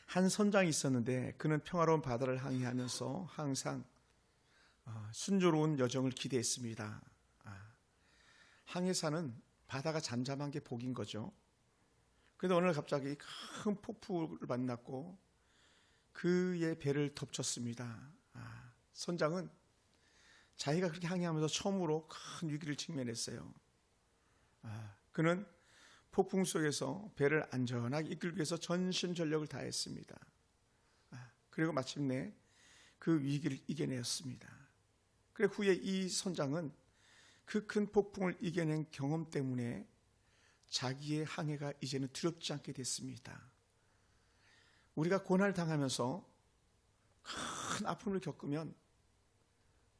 한 선장이 있었는데 그는 평화로운 바다를 항해하면서 항상 순조로운 여정을 기대했습니다. 항해사는 바다가 잠잠한 게 복인 거죠. 그런데 어느 날 갑자기 큰 폭풍을 만났고 그의 배를 덮쳤습니다. 선장은 자기가 그렇게 항해하면서 처음으로 큰 위기를 직면했어요. 그는 폭풍 속에서 배를 안전하게 이끌기 위해서 전심전력을 다했습니다. 그리고 마침내 그 위기를 이겨내었습니다. 그래 후에 이 선장은 그 큰 폭풍을 이겨낸 경험 때문에 자기의 항해가 이제는 두렵지 않게 됐습니다. 우리가 고난을 당하면서 큰 아픔을 겪으면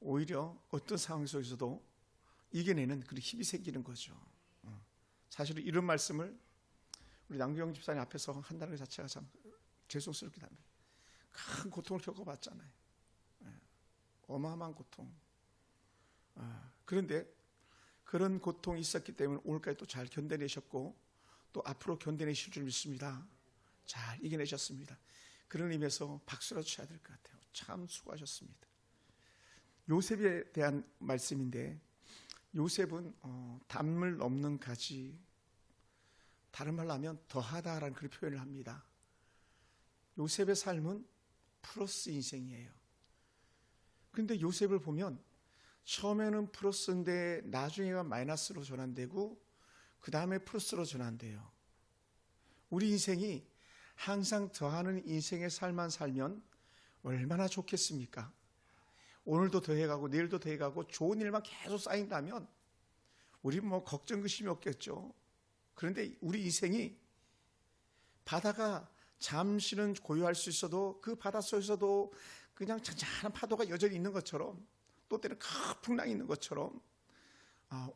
오히려 어떤 상황 속에서도 이겨내는 그런 힘이 생기는 거죠. 사실은 이런 말씀을 우리 남규영 집사님 앞에서 한다는 것 자체가 참 죄송스럽긴 합니다. 큰 고통을 겪어봤잖아요. 어마어마한 고통. 그런데 그런 고통이 있었기 때문에 오늘까지 또 잘 견뎌내셨고 또 앞으로 견뎌내실 줄 믿습니다. 잘 이겨내셨습니다. 그런 의미에서 박수라도 쳐야 될 것 같아요. 참 수고하셨습니다. 요셉에 대한 말씀인데 요셉은 담을 넘는 가지, 다른 말로 하면 더하다라는 그런 표현을 합니다. 요셉의 삶은 플러스 인생이에요. 그런데 요셉을 보면 처음에는 플러스인데 나중에가 마이너스로 전환되고 그 다음에 플러스로 전환돼요. 우리 인생이 항상 더하는 인생의 삶만 살면 얼마나 좋겠습니까? 오늘도 더해가고 내일도 더해가고 좋은 일만 계속 쌓인다면 우리 걱정 근심이 없겠죠. 그런데 우리 인생이 바다가 잠시는 고요할 수 있어도 그 바다 속에서도 그냥 잔잔한 파도가 여전히 있는 것처럼 또 때는 큰 풍랑이 있는 것처럼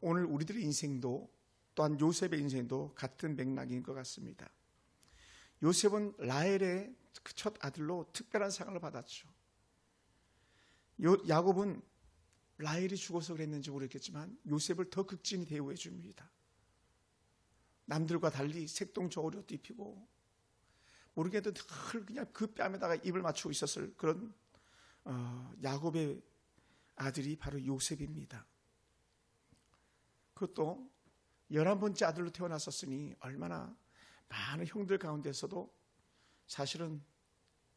오늘 우리들의 인생도 또한 요셉의 인생도 같은 맥락인 것 같습니다. 요셉은 라헬의 그 첫 아들로 특별한 상을 받았죠. 야곱은 라헬이 죽어서 그랬는지 모르겠지만 요셉을 더 극진히 대우해 줍니다. 남들과 달리 색동저고리 옷도 입히고 모르게도 늘 그냥 그 뺨에다가 입을 맞추고 있었을 그런 야곱의 아들이 바로 요셉입니다. 그것도 11번째 아들로 태어났었으니 얼마나 많은 형들 가운데서도 사실은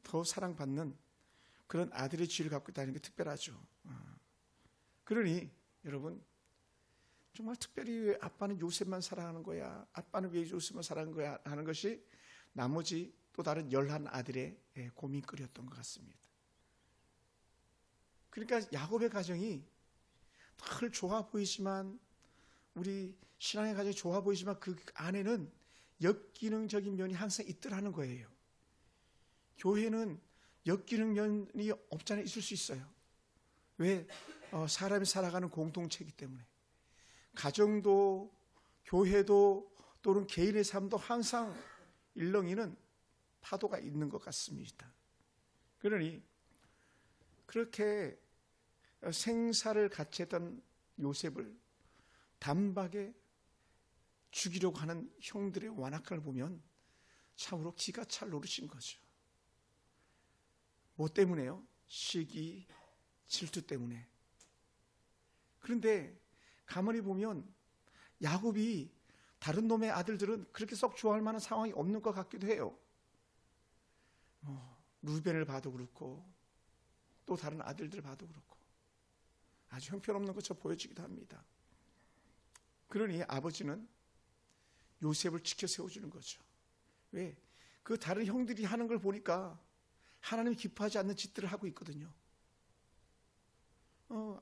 더 사랑받는 그런 아들의 지위를 갖고 있다는 게 특별하죠. 그러니 여러분 정말 특별히 왜 아빠는 요셉만 사랑하는 거야, 아빠는 왜 요셉만 사랑하는 거야 하는 것이 나머지 또 다른 11아들의 고민거리였던 것 같습니다. 그러니까 야곱의 가정이 늘 좋아 보이지만 우리 신앙의 가정이 좋아 보이지만 그 안에는 역기능적인 면이 항상 있더라는 거예요. 교회는 역기능 면이 없잖아요. 있을 수 있어요. 왜? 사람이 살아가는 공동체이기 때문에. 가정도 교회도 또는 개인의 삶도 항상 일렁이는 파도가 있는 것 같습니다. 그러니 그렇게 생사를 같이 했던 요셉을 단박에 죽이려고 하는 형들의 완악함을 보면 참으로 기가 찰 노릇인 거죠. 뭐 때문에요? 시기, 질투 때문에. 그런데 가만히 보면 야곱이 다른 놈의 아들들은 그렇게 썩 좋아할 만한 상황이 없는 것 같기도 해요. 루벤을 봐도 그렇고 또 다른 아들들 봐도 그렇고 아주 형편없는 것처럼 보여지기도 합니다. 그러니 아버지는 요셉을 지켜 세워주는 거죠. 왜? 그 다른 형들이 하는 걸 보니까 하나님이 기뻐하지 않는 짓들을 하고 있거든요.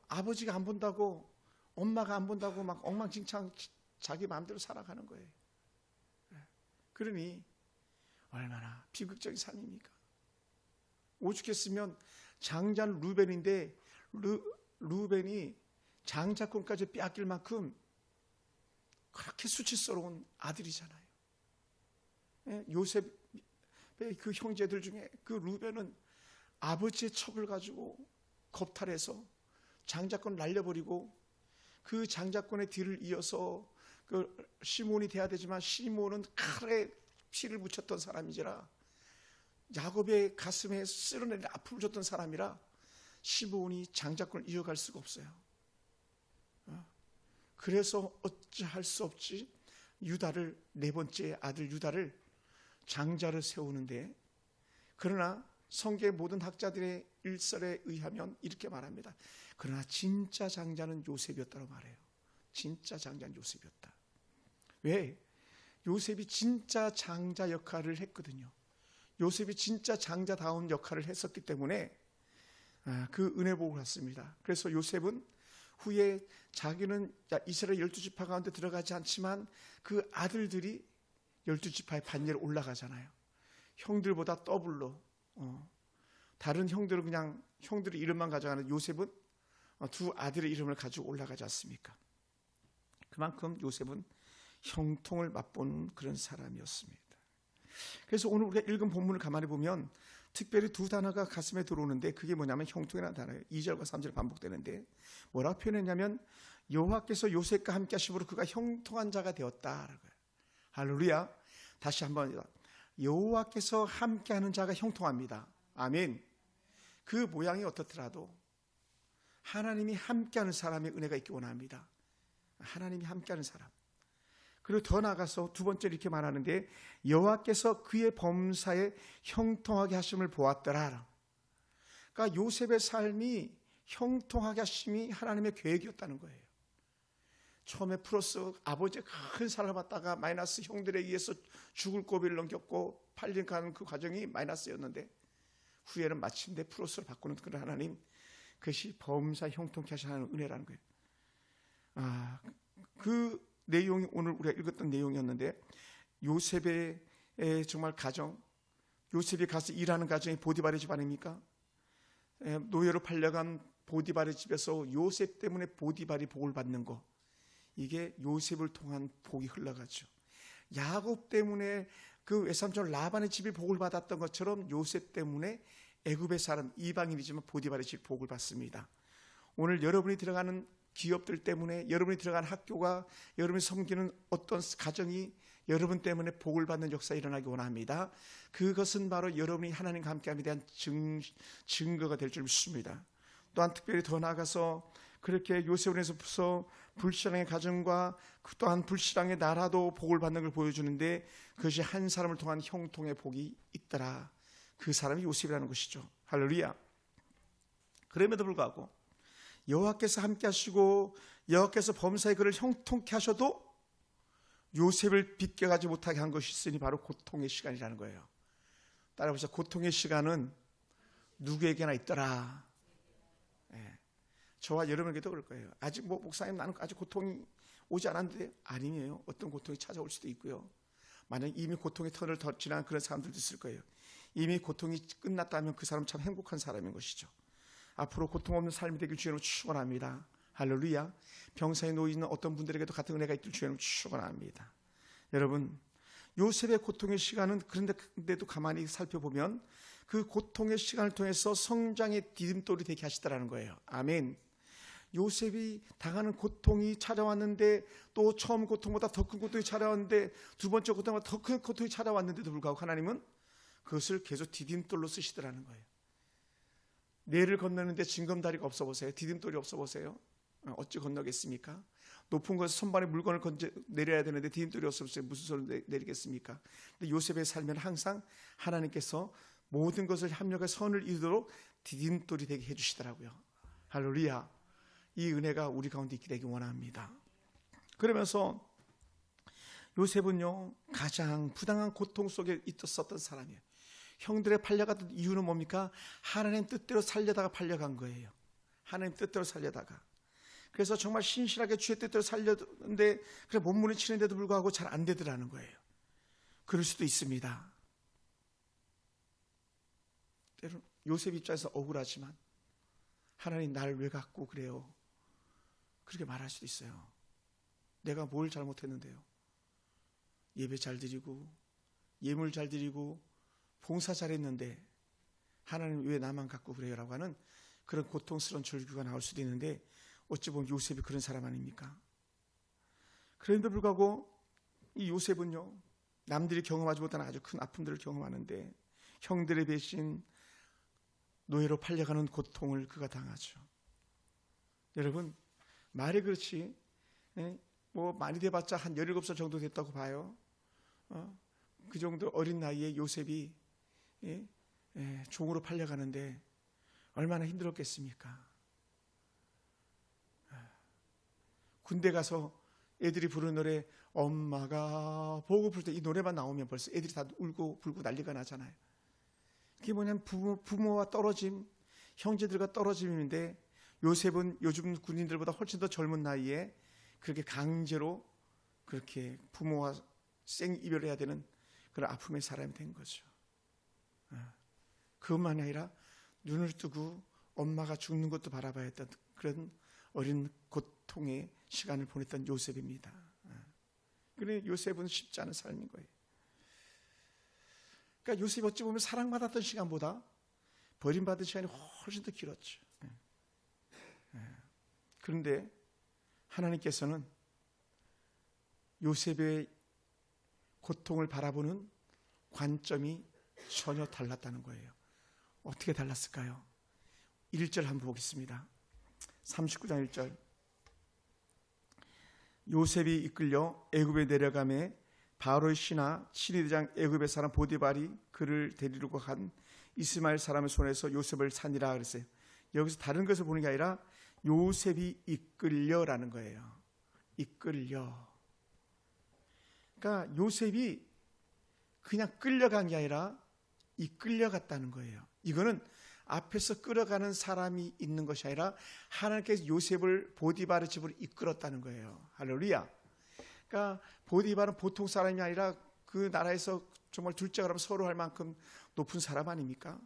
아버지가 안 본다고, 엄마가 안 본다고 막 엉망진창 자기 마음대로 살아가는 거예요. 그러니 얼마나 비극적인 삶입니까? 오죽했으면 장자는 루벤인데 루벤이 장자권까지 빼앗길 만큼 그렇게 수치스러운 아들이잖아요. 요셉의 그 형제들 중에 그 루벤은 아버지의 첩을 가지고 겁탈해서 장자권을 날려버리고 그 장자권의 뒤를 이어서 그 시몬이 돼야 되지만 시몬은 칼에 피를 묻혔던 사람이지라 야곱의 가슴에 쓸어내린 아픔을 줬던 사람이라 시므온이 장자권을 이어갈 수가 없어요. 그래서 어찌할 수 없이 유다를, 네 번째 아들 유다를 장자를 세우는데, 그러나 성경의 모든 학자들의 일설에 의하면 이렇게 말합니다. 그러나 진짜 장자는 요셉이었다고 말해요. 진짜 장자는 요셉이었다. 왜? 요셉이 진짜 장자 역할을 했거든요. 요셉이 진짜 장자다운 역할을 했었기 때문에 그 은혜복을 받습니다. 그래서 요셉은 후에 자기는 이스라엘 12지파 가운데 들어가지 않지만 그 아들들이 12지파의 반열에 올라가잖아요. 형들보다 더블로. 다른 형들은 그냥 형들의 이름만 가져가는 요셉은 두 아들의 이름을 가지고 올라가지 않습니까? 그만큼 요셉은 형통을 맛보는 그런 사람이었습니다. 그래서 오늘 우리가 읽은 본문을 가만히 보면 특별히 두 단어가 가슴에 들어오는데, 그게 뭐냐면 형통이라는 단어예요. 2절과 3절 반복되는데 뭐라고 표현했냐면 여호와께서 요셉과 함께 하심으로 그가 형통한 자가 되었다라고요. 할렐루야. 다시 한번, 여호와께서 함께하는 자가 형통합니다. 아멘. 그 모양이 어떻더라도 하나님이 함께하는 사람의 은혜가 있기 원합니다. 하나님이 함께하는 사람. 그리고 더 나아가서 두 번째로 이렇게 말하는데 여호와께서 그의 범사에 형통하게 하심을 보았더라. 그러니까 요셉의 삶이 형통하게 하심이 하나님의 계획이었다는 거예요. 처음에 플러스 아버지의 큰 사랑을 받다가 마이너스 형들에 의해서 죽을 고비를 넘겼고 팔린 가는 그 과정이 마이너스였는데 후에는 마침내 플러스로 바꾸는 그런 하나님, 그것이 범사 형통케 하시는 은혜라는 거예요. 그 내용이 오늘 우리가 읽었던 내용이었는데, 요셉의 정말 가정, 요셉이 가서 일하는 가정이 보디발의 집 아닙니까? 노예로 팔려간 보디발의 집에서 요셉 때문에 보디발이 복을 받는 거, 이게 요셉을 통한 복이 흘러가죠. 야곱 때문에 그 외삼촌 라반의 집이 복을 받았던 것처럼 요셉 때문에 애굽의 사람, 이방인이지만 보디발의 집 복을 받습니다. 오늘 여러분이 들어가는 기업들 때문에, 여러분이 들어가는 학교가, 여러분이 섬기는 어떤 가정이 여러분 때문에 복을 받는 역사가 일어나기 원합니다. 그것은 바로 여러분이 하나님과 함께함에 대한 증거가 될 줄 믿습니다. 또한 특별히 더 나아가서 그렇게 요셉을 해서 불신앙의 가정과 또한 불신앙의 나라도 복을 받는 걸 보여주는데, 그것이 한 사람을 통한 형통의 복이 있더라. 그 사람이 요셉이라는 것이죠. 할렐루야. 그럼에도 불구하고 여호와께서 함께 하시고 여호와께서 범사에 그를 형통케 하셔도 요셉을 비껴가지 못하게 한 것이 있으니 바로 고통의 시간이라는 거예요. 따라보세요. 고통의 시간은 누구에게나 있더라. 저와 여러분에게도 그럴 거예요. 아직 목사님 나는 아직 고통이 오지 않았는데, 아니에요. 어떤 고통이 찾아올 수도 있고요. 만약 이미 고통의 터널을 더 지난 그런 사람들도 있을 거예요. 이미 고통이 끝났다면 그 사람은 참 행복한 사람인 것이죠. 앞으로 고통 없는 삶이 되길 주님으로 축원합니다. 할렐루야. 병사에 놓여 있는 어떤 분들에게도 같은 은혜가 있길 주님으로 축원합니다. 여러분, 요셉의 고통의 시간은 그런데도 가만히 살펴보면 그 고통의 시간을 통해서 성장의 디딤돌이 되게 하시더라는 거예요. 아멘. 요셉이 당하는 고통이 찾아왔는데, 또 처음 고통보다 더 큰 고통이 찾아왔는데, 두 번째 고통보다 더 큰 고통이 찾아왔는데도 불구하고 하나님은 그것을 계속 디딤돌로 쓰시더라는 거예요. 내를 건너는데 징검다리가 없어 보세요. 디딤돌이 없어 보세요. 어찌 건너겠습니까? 높은 곳에 선반에 물건을 내려야 되는데 디딤돌이 없어 보세요. 무슨 소리를 내리겠습니까? 근데 요셉의 삶에는 항상 하나님께서 모든 것을 합력해 선을 이루도록 디딤돌이 되게 해주시더라고요. 할렐루야. 이 은혜가 우리 가운데 있게 되기 원합니다. 그러면서 요셉은요, 가장 부당한 고통 속에 있었던 사람이에요. 형들의 팔려갔던 이유는 뭡니까? 하나님 뜻대로 살려다가 팔려간 거예요. 하나님 뜻대로 살려다가. 그래서 정말 신실하게 주의 뜻대로 살렸는데, 그래 몸부림 치는데도 불구하고 잘 안 되더라는 거예요. 그럴 수도 있습니다. 때로 요셉 입장에서 억울하지만, 하나님 나를 왜 갖고 그래요? 그렇게 말할 수도 있어요. 내가 뭘 잘못했는데요? 예배 잘 드리고 예물 잘 드리고 봉사 잘했는데 하나님 왜 나만 갖고 그래요? 라고 하는 그런 고통스러운 절규가 나올 수도 있는데, 어찌 보면 요셉이 그런 사람 아닙니까? 그런데 불구하고 이 요셉은요, 남들이 경험하지 못한 아주 큰 아픔들을 경험하는데 형들의 배신, 노예로 팔려가는 고통을 그가 당하죠. 여러분, 말이 그렇지, 뭐 많이 돼봤자 한 17살 정도 됐다고 봐요. 그 정도 어린 나이에 요셉이 종으로 팔려가는데 얼마나 힘들었겠습니까? 군대 가서 애들이 부르는 노래, 엄마가 보고 부를 때 이 노래만 나오면 벌써 애들이 다 울고 불고 난리가 나잖아요. 그게 뭐냐면 부모와 떨어짐, 형제들과 떨어짐인데, 요셉은 요즘 군인들보다 훨씬 더 젊은 나이에 그렇게 강제로 그렇게 부모와 생이별해야 되는 그런 아픔의 사람이 된 거죠. 그것만이 아니라 눈을 뜨고 엄마가 죽는 것도 바라봐야 했던 그런 어린 고통의 시간을 보냈던 요셉입니다. 그런데 요셉은 쉽지 않은 삶인 거예요. 그러니까 요셉이 어찌 보면 사랑받았던 시간보다 버림받은 시간이 훨씬 더 길었죠. 그런데 하나님께서는 요셉의 고통을 바라보는 관점이 전혀 달랐다는 거예요. 어떻게 달랐을까요? 1절 한번 보겠습니다. 39장 1절. 요셉이 이끌려 애굽에 내려가매 바로의 신하 친위대장 애굽의 사람 보디발이 그를 데리려고 한 이스마엘 사람의 손에서 요셉을 산이라 그랬어요. 여기서 다른 것을 보는 게 아니라 요셉이 이끌려라는 거예요. 이끌려. 그러니까 요셉이 그냥 끌려간 게 아니라 이끌려갔다는 거예요. 이거는 앞에서 끌어가는 사람이 있는 것이 아니라 하나님께서 요셉을 보디발의 집으로 이끌었다는 거예요. 할렐루야. 그러니까 보디발은 보통 사람이 아니라 그 나라에서 정말 둘째가 그러면 서로 할 만큼 높은 사람 아닙니까?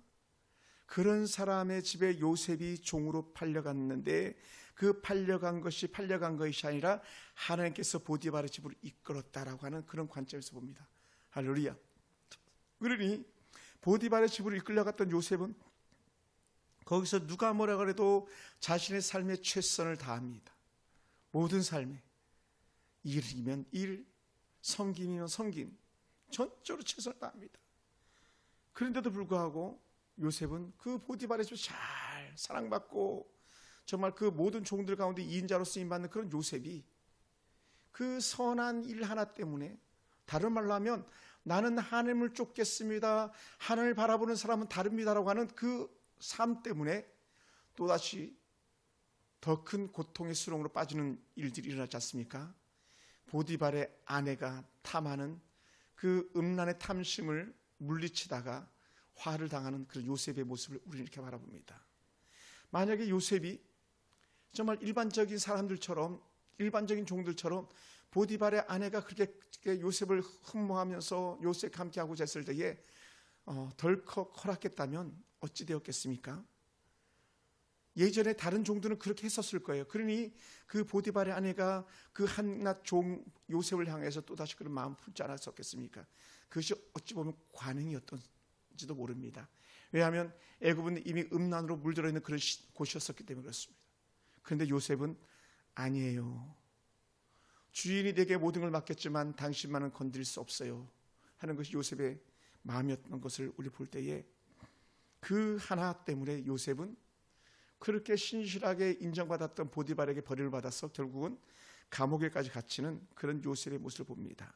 그런 사람의 집에 요셉이 종으로 팔려갔는데, 그 팔려간 것이 아니라 하나님께서 보디발의 집으로 이끌었다라고 하는 그런 관점에서 봅니다. 할렐루야. 그러니 보디발의 집으로 이끌려갔던 요셉은 거기서 누가 뭐라 그래도 자신의 삶에 최선을 다합니다. 모든 삶에 일이면 일, 섬김이면 섬김, 전적으로 최선을 다합니다. 그런데도 불구하고 요셉은 그 보디발의 집에서 잘 사랑받고 정말 그 모든 종들 가운데 2인자로 쓰임받는 그런 요셉이 그 선한 일 하나 때문에, 다른 말로 하면 나는 하나님을 쫓겠습니다, 하나님을 바라보는 사람은 다릅니다라고 하는 그 삶 때문에 또다시 더 큰 고통의 수렁으로 빠지는 일들이 일어나지 않습니까? 보디발의 아내가 탐하는 그 음란의 탐심을 물리치다가 화를 당하는 그런 요셉의 모습을 우리는 이렇게 바라봅니다. 만약에 요셉이 정말 일반적인 사람들처럼, 일반적인 종들처럼 보디발의 아내가 그렇게 요셉을 흠모하면서 요셉과 함께하고자 했을 때에 덜컥 허락했다면 어찌 되었겠습니까? 예전에 다른 종들은 그렇게 했었을 거예요. 그러니 그 보디발의 아내가 그 한낱 종 요셉을 향해서 또다시 그런 마음 품지 않았었겠습니까? 그것이 어찌 보면 관행이었던지도 모릅니다. 왜냐하면 애굽은 이미 음란으로 물들어 있는 그런 곳이었었기 때문에 그렇습니다. 그런데 요셉은 아니에요. 주인이 내게 모든 걸 맡겼지만 당신만은 건드릴 수 없어요 하는 것이 요셉의 마음이었던 것을 우리 볼 때에, 그 하나 때문에 요셉은 그렇게 신실하게 인정받았던 보디발에게 버림을 받아서 결국은 감옥에까지 갇히는 그런 요셉의 모습을 봅니다.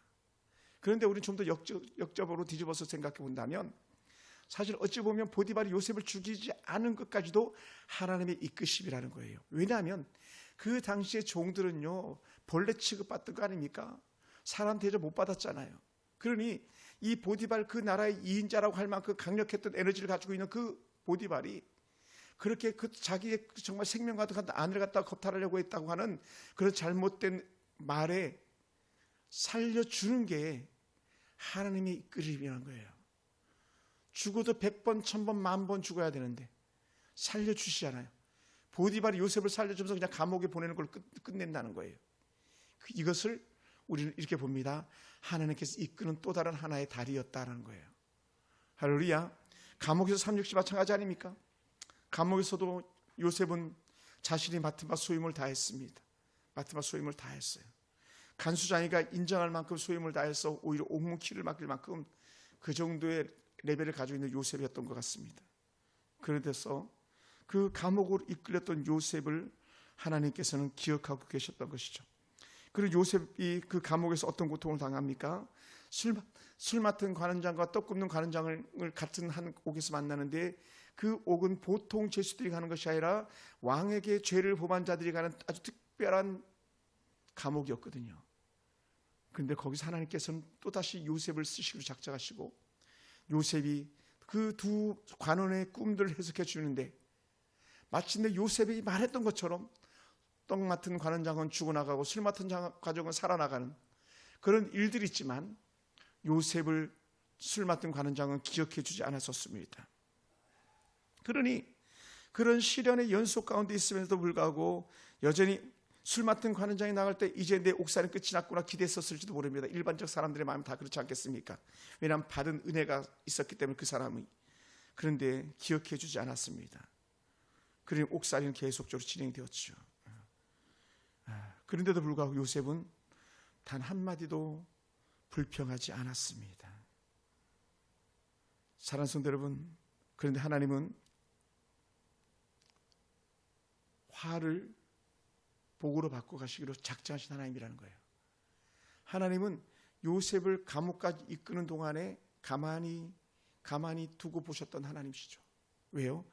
그런데 우리는 좀 더 역접으로 뒤집어서 생각해 본다면, 사실 어찌 보면 보디발이 요셉을 죽이지 않은 것까지도 하나님의 이끄심이라는 거예요. 왜냐하면 그 당시의 종들은요, 벌레 취급받던 거 아닙니까? 사람 대접 못 받았잖아요. 그러니 이 보디발, 그 나라의 2인자라고 할 만큼 강력했던 에너지를 가지고 있는 그 보디발이 그렇게 그 자기의 정말 생명과 같은 아내를 갖다가 겁탈하려고 했다고 하는 그런 잘못된 말에 살려주는 게 하나님의 이끌림이라는 거예요. 죽어도 100번, 1000번, 10,000번 죽어야 되는데 살려주시잖아요. 보디발이 요셉을 살려주면서 그냥 감옥에 보내는 걸 끝낸다는 거예요. 이것을 우리는 이렇게 봅니다. 하나님께서 이끄는 또 다른 하나의 다리였다는 거예요. 할렐루야. 감옥에서 360 마찬가지 아닙니까? 감옥에서도 요셉은 자신이 맡은 바 소임을 다했습니다. 맡은 바 소임을 다했어요. 간수장이가 인정할 만큼 소임을 다해서 오히려 옥문키를 맡길 만큼 그 정도의 레벨을 가지고 있는 요셉이었던 것 같습니다. 그래서 그 감옥으로 이끌렸던 요셉을 하나님께서는 기억하고 계셨던 것이죠. 그리고 요셉이 그 감옥에서 어떤 고통을 당합니까? 술 맡은 관원장과 떡 굽는 관원장을 같은 한 옥에서 만나는데 그 옥은 보통 죄수들이 가는 것이 아니라 왕에게 죄를 범한 자들이 가는 아주 특별한 감옥이었거든요. 그런데 거기서 하나님께서는 또다시 요셉을 쓰시기로 작정하시고 요셉이 그 두 관원의 꿈들을 해석해 주는데 마침내 요셉이 말했던 것처럼 떡 맡은 관원장은 죽어나가고 술 맡은 가족은 살아나가는 그런 일들이 있지만 요셉을 술 맡은 관원장은 기억해 주지 않았었습니다. 그러니 그런 시련의 연속 가운데 있음에도 불구하고 여전히 술 맡은 관원장이 나갈 때 이제 내 옥살이 끝이 났구나 기대했었을지도 모릅니다. 일반적 사람들의 마음이 다 그렇지 않겠습니까? 왜냐하면 받은 은혜가 있었기 때문에 그 사람이. 그런데 기억해 주지 않았습니다. 그러니 옥살이는 계속적으로 진행되었죠. 그런데도 불구하고 요셉은 단 한마디도 불평하지 않았습니다. 사랑하는 성도 여러분, 그런데 하나님은 화를 복으로 바꿔 가시기로 작정하신 하나님이라는 거예요. 하나님은 요셉을 감옥까지 이끄는 동안에 가만히 두고 보셨던 하나님이시죠. 왜요?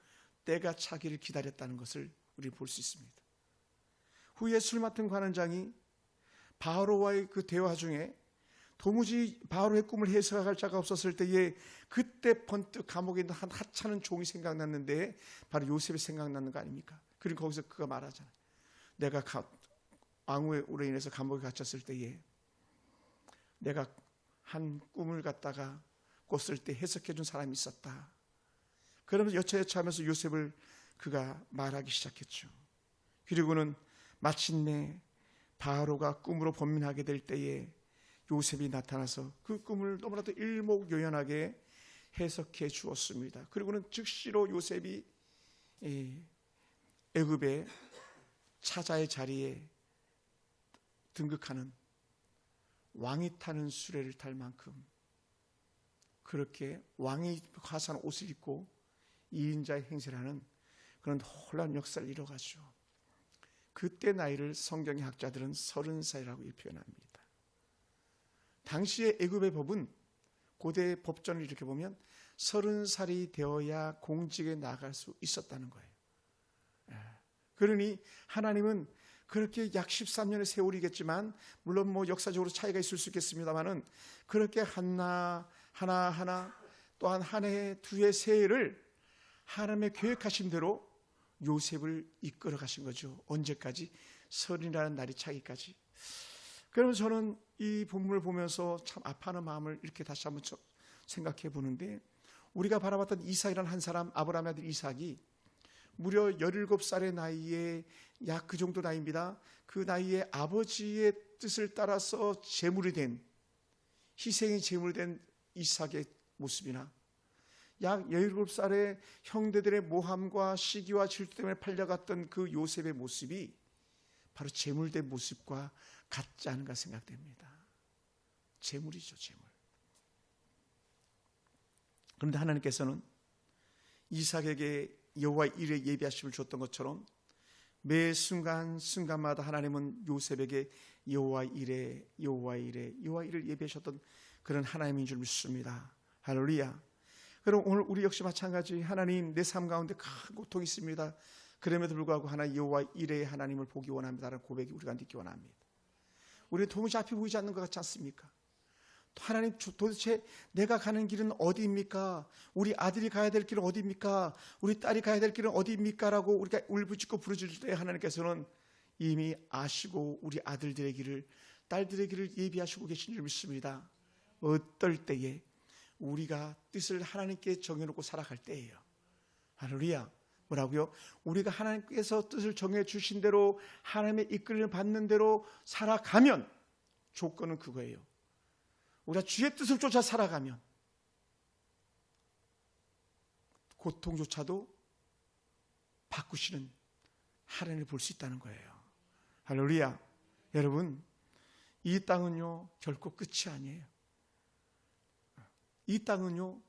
때가 차기를 기다렸다는 것을 우리 볼 수 있습니다. 후에 술 맡은 관원장이 바로와의 그 대화 중에 도무지 바로의 꿈을 해석할 자가 없었을 때에 그때 번뜩 감옥에 있는 한 하찮은 종이 생각났는데 바로 요셉이 생각나는 거 아닙니까? 그리고 거기서 그가 말하잖아요. 내가 왕후로 인해서 감옥에 갇혔을 때에 내가 한 꿈을 갖다가 꿨을 때 해석해 준 사람이 있었다. 그러면서 여차여차하면서 요셉을 그가 말하기 시작했죠. 그리고는 마침내 바로가 꿈으로 번민하게 될 때에 요셉이 나타나서 그 꿈을 너무나도 일목요연하게 해석해 주었습니다. 그리고는 즉시로 요셉이 애굽의 차자의 자리에 등극하는 왕이 타는 수레를 탈 만큼 그렇게 왕이 화사한 옷을 입고 2인자의 행세를 하는 그런 놀라운 역사를 이뤄가죠. 그때 나이를 성경의 학자들은 30살이라고 표현합니다. 당시의 애굽의 법은 고대 법전을 이렇게 보면 30살이 되어야 공직에 나갈 수 있었다는 거예요. 그러니 하나님은 그렇게 약 13년의 세월이겠지만 물론 뭐 역사적으로 차이가 있을 수 있겠습니다만은 그렇게 하나 또한 한 해, 두 해, 세 해를 하나님의 계획하신 대로 요셉을 이끌어 가신 거죠. 언제까지? 설이라는 날이 차기까지. 그러면서 저는 이 본문을 보면서 참 아파하는 마음을 이렇게 다시 한번 생각해 보는데 우리가 바라봤던 이삭이라는 한 사람, 아브라함의 아들 이삭이 무려 17살의 나이에 약 그 정도 나이입니다. 그 나이에 아버지의 뜻을 따라서 제물이 된 희생의 제물이 된 이삭의 모습이나 약 17살의 형제들의 모함과 시기와 질투 때문에 팔려갔던 그 요셉의 모습이 바로 제물된 모습과 같지 않은가 생각됩니다. 제물이죠, 제물. 그런데 하나님께서는 이삭에게 여호와의 일에 예비하심을 줬던 것처럼 매 순간마다 하나님은 요셉에게 여호와의 일을 예비하셨던 그런 하나님인 줄 믿습니다. 할렐루야. 그럼 오늘 우리 역시 마찬가지 하나님 내 삶 가운데 큰 고통이 있습니다. 그럼에도 불구하고 하나님 여호와의 일에 하나님을 보기 원합니다라는 고백이 우리가 듣기 원합니다. 우리는 도무지 앞이 보이지 않는 것 같지 않습니까? 하나님 도대체 내가 가는 길은 어디입니까? 우리 아들이 가야 될 길은 어디입니까? 우리 딸이 가야 될 길은 어디입니까? 라고 우리가 울부짖고 부르짖을 때 하나님께서는 이미 아시고 우리 아들들의 길을 딸들의 길을 예비하시고 계신 줄 믿습니다. 어떨 때에 우리가 뜻을 하나님께 정해놓고 살아갈 때예요. 할렐루야. 뭐라고요? 우리가 하나님께서 뜻을 정해 주신 대로 하나님의 이끌림을 받는 대로 살아가면 조건은 그거예요. 우리가 주의 뜻을 쫓아 살아가면 고통조차도 바꾸시는 하나님을 볼 수 있다는 거예요. 할렐루야. 여러분, 이 땅은요 결코 끝이 아니에요. 이 땅은요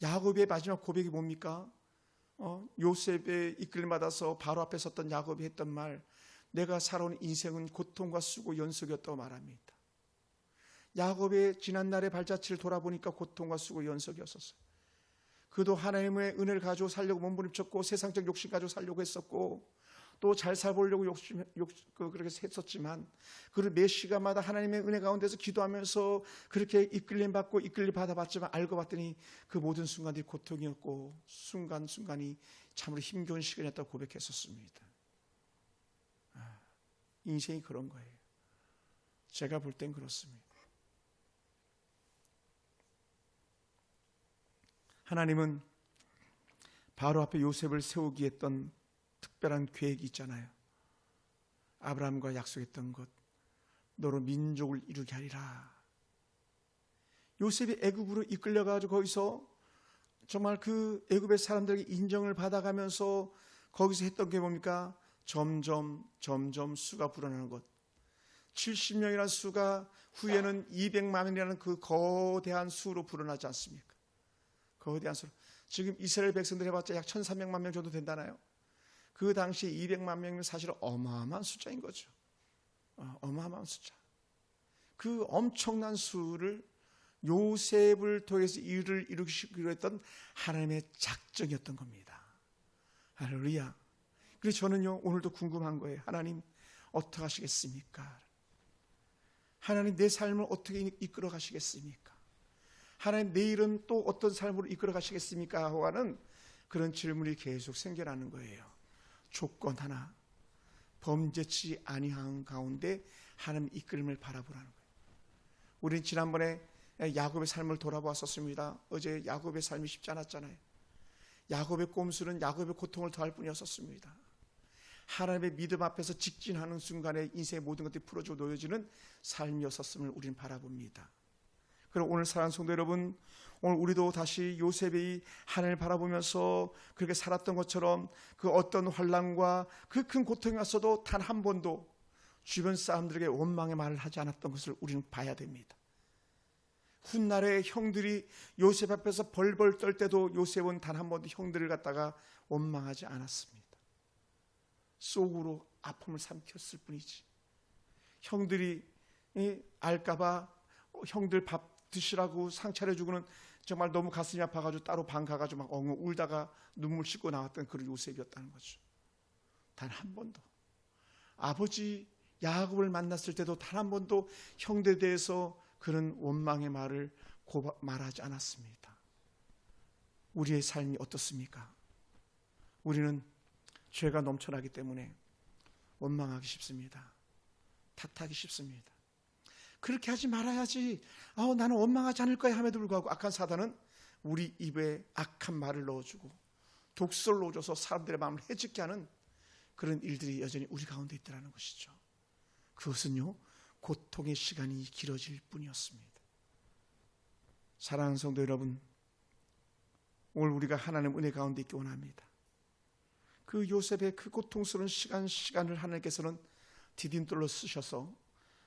야곱의 마지막 고백이 뭡니까? 요셉의 이끌림 받아서 바로 앞에 섰던 야곱이 했던 말, 내가 살아온 인생은 고통과 수고 연속이었다고 말합니다. 야곱의 지난날의 발자취를 돌아보니까 고통과 수고 연속이었었어요. 그도 하나님의 은혜를 가지고 살려고 몸부림쳤고 세상적 욕심 가지고 살려고 했었고 또 잘 살보려고 그렇게 했었지만 그 매 시간마다 하나님의 은혜 가운데서 기도하면서 그렇게 이끌림 받고 이끌림 받아봤지만 알고 봤더니 그 모든 순간들이 고통이었고 순간순간이 참으로 힘겨운 시간이었다고 고백했었습니다. 인생이 그런 거예요. 제가 볼 땐 그렇습니다. 하나님은 바로 앞에 요셉을 세우기 했던 특별한 계획이 있잖아요. 아브라함과 약속했던 것, 너로 민족을 이루게 하리라. 요셉이 애굽으로 이끌려가지고 거기서 정말 그 애굽의 사람들에게 인정을 받아가면서 거기서 했던 게 뭡니까? 점점 수가 불어나는 것. 70명이라는 수가 후에는 200만이라는 그 거대한 수로 불어나지 않습니까? 거대한 수로. 지금 이스라엘 백성들 해봤자 약 1300만 명 정도 된다나요? 그 당시에 200만 명이면 사실은 어마어마한 숫자인 거죠. 어마어마한 숫자. 그 엄청난 수를 요셉을 통해서 일을 이루기로 했던 하나님의 작정이었던 겁니다. 할렐루야. 그래서 저는요 오늘도 궁금한 거예요. 하나님 어떻게 하시겠습니까? 하나님 내 삶을 어떻게 이끌어 가시겠습니까? 하나님 내일은 또 어떤 삶으로 이끌어 가시겠습니까? 하고 하는 그런 질문이 계속 생겨나는 거예요. 조건 하나, 범죄치 아니한 가운데 하나님 이끌림을 바라보라는 거예요. 우리는 지난번에 야곱의 삶을 돌아보았었습니다. 어제 야곱의 삶이 쉽지 않았잖아요. 야곱의 꼼수는 야곱의 고통을 더할 뿐이었었습니다. 하나님의 믿음 앞에서 직진하는 순간에 인생의 모든 것들이 풀어지고 놓여지는 삶이었었음을 우리는 바라봅니다. 그럼 오늘 사랑하는 성도 여러분, 오늘 우리도 다시 요셉이 하나님을 바라보면서 그렇게 살았던 것처럼 그 어떤 환난과 그 큰 고통이 왔어도 단 한 번도 주변 사람들에게 원망의 말을 하지 않았던 것을 우리는 봐야 됩니다. 훗날에 형들이 요셉 앞에서 벌벌 떨 때도 요셉은 단 한 번도 형들을 갖다가 원망하지 않았습니다. 속으로 아픔을 삼켰을 뿐이지. 형들이 알까봐 형들 밥 드시라고 상차려주고는 정말 너무 가슴이 아파가지고 따로 방 가가지고 막 엉엉 울다가 눈물 씻고 나왔던 그런 요셉이었다는 거죠. 단 한 번도. 아버지 야곱을 만났을 때도 단 한 번도 형들에 대해서 그런 원망의 말을 말하지 않았습니다. 우리의 삶이 어떻습니까? 우리는 죄가 넘쳐나기 때문에 원망하기 쉽습니다. 탓하기 쉽습니다. 그렇게 하지 말아야지. 나는 원망하지 않을 거야 함에도 불구하고 악한 사단은 우리 입에 악한 말을 넣어주고 독소를 넣어줘서 사람들의 마음을 해집게 하는 그런 일들이 여전히 우리 가운데 있다는 것이죠. 그것은요 고통의 시간이 길어질 뿐이었습니다. 사랑하는 성도 여러분, 오늘 우리가 하나님 은혜 가운데 있기 원합니다. 그 요셉의 그 고통스러운 시간을 하나님께서는 디딤돌로 쓰셔서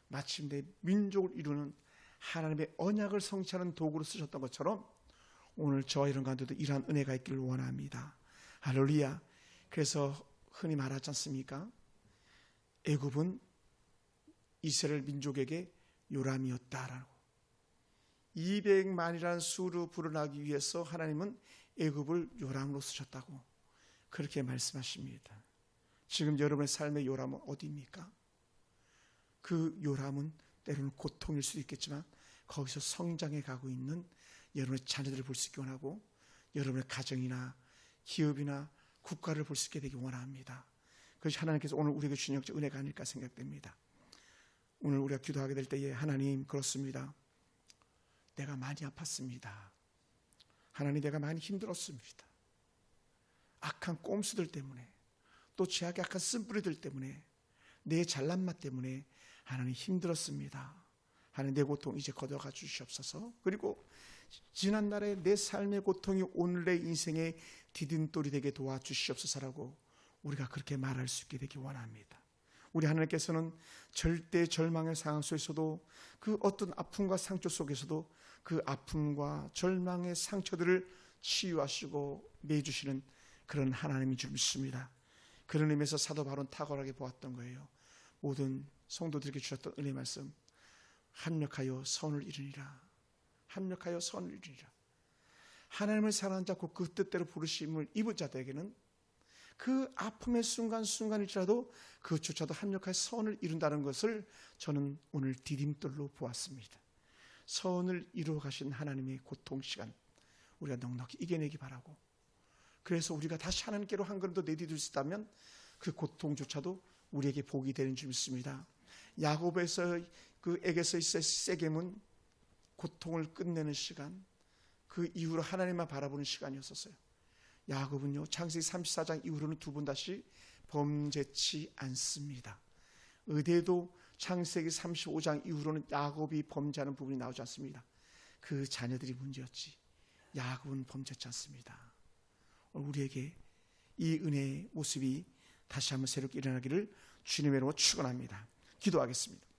마침내 민족을 이루는 하나님의 언약을 성취하는 도구로 쓰셨던 것처럼 오늘 저와 이런 가운데도 이러한 은혜가 있기를 원합니다. 할렐루야. 그래서 흔히 말하지 않습니까? 애굽은 이스라엘 민족에게 요람이었다라고. 200만이라는 수로 불어나기 위해서 하나님은 애굽을 요람으로 쓰셨다고 그렇게 말씀하십니다. 지금 여러분의 삶의 요람은 어디입니까? 그 요람은 때로는 고통일 수도 있겠지만 거기서 성장해 가고 있는 여러분의 자녀들을 볼 수 있게 원하고 여러분의 가정이나 기업이나 국가를 볼 수 있게 되기 원합니다. 그것이 하나님께서 오늘 우리에게 주신 역적 은혜가 아닐까 생각됩니다. 오늘 우리가 기도하게 될 때에 하나님 그렇습니다. 내가 많이 아팠습니다. 하나님 내가 많이 힘들었습니다. 악한 꼼수들 때문에 또 죄악의 악한 쓴뿌리들 때문에 내 잘난 맛 때문에 하나님 힘들었습니다. 하나님 내 고통 이제 걷어가 주시옵소서. 그리고 지난날의 내 삶의 고통이 오늘의 인생의 디딤돌이 되게 도와주시옵소서라고 우리가 그렇게 말할 수 있게 되기 원합니다. 우리 하나님께서는 절대 절망의 상황 속에서도 그 어떤 아픔과 상처 속에서도 그 아픔과 절망의 상처들을 치유하시고 내주시는 그런 하나님인 줄 믿습니다. 그런 의미에서 사도 바울은 탁월하게 보았던 거예요. 모든 성도들에게 주셨던 은혜 말씀, 합력하여 선을 이루니라. 합력하여 선을 이루니라. 하나님을 사랑하는 자, 그 뜻대로 부르심을 입은 자들에게는 그 아픔의 순간순간일지라도 그조차도 합력하여 선을 이룬다는 것을 저는 오늘 디딤돌로 보았습니다. 선을 이루어 가신 하나님의 고통 시간, 우리가 넉넉히 이겨내기 바라고, 그래서 우리가 다시 하나님께로 한 걸음 더 내디딜 수 있다면 그 고통조차도 우리에게 복이 되는 줄 믿습니다. 야곱에서 에게서 있을 세겜은 고통을 끝내는 시간, 그 이후로 하나님만 바라보는 시간이었었어요. 야곱은요, 창세기 34장 이후로는 두 번 다시 범죄치 않습니다. 의대도 창세기 35장 이후로는 야곱이 범죄하는 부분이 나오지 않습니다. 그 자녀들이 문제였지, 야곱은 범죄치 않습니다. 우리에게 이 은혜의 모습이 다시 한번 새롭게 일어나기를 주님의 이름으로 축원합니다. 기도하겠습니다.